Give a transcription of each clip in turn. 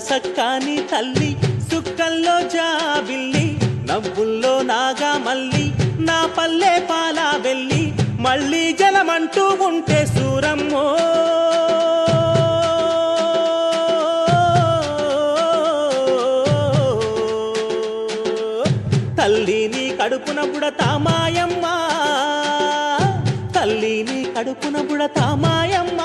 సక్కాని తల్లి సుక్కల్లో జాబిల్లి నవ్వుల్లో నాగా మల్లి నా పల్లె పాలా వెళ్ళి మళ్ళీ జలమంటూ ఉంటే సూరమ్మో తల్లిని కడుపున బుడతామాయమ్మ తల్లిని కడుపున బుడతామాయమ్మ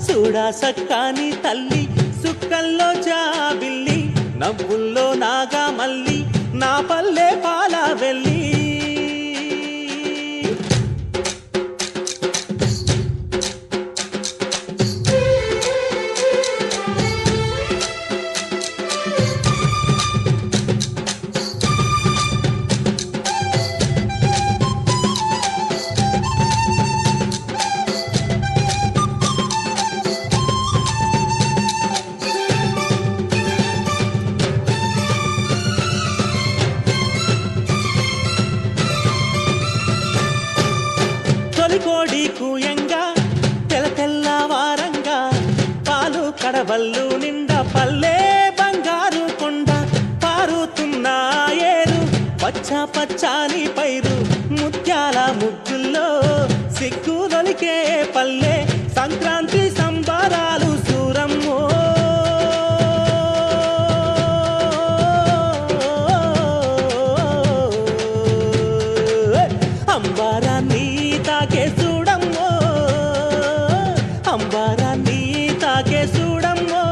చూడా సక్కాని తల్లి సుక్కల్లో జాబిల్లి నవ్వుల్లో నాగా మల్లి నా పల్లె పాలా వెళ్ళి కోడి కూయంగా తెల్ల తెల్లవారంగా పాలు కడవల్లు నిండా పల్లె బంగారు కొండ పారుతున్న ఏరు పచ్చ పచ్చాని పైరు ముత్యాల ముగ్గుల్లో సిగ్గుదొలికే పల్లె సంక్రాంతి సంబరాలు సూరమ్మో అంబారాన్ని తాకే చూడమ్మో అంబారాన్ని తాకే చూడమ్మో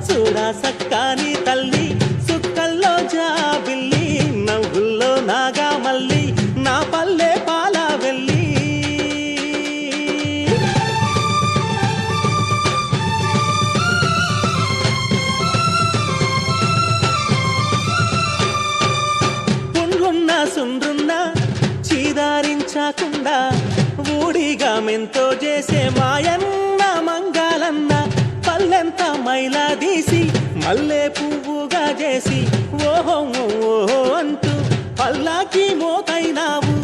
చూడా సక్కాని తల్లి సుక్కల్లో జాబిల్లి నవ్వుల్లో నాగా మల్లి నా పల్లె పాలా వెళ్ళి పుండ్లున్న సుండ్రున్న చీదారించకుండా ఊడిగా మెంతో చేసే మాయన్న మంగాలన్న పల్లెంత మైలా తీసి మల్లె పువ్వుగా చేసి ఓహో ఓహో అంటూ పల్లాకి మోతైనావు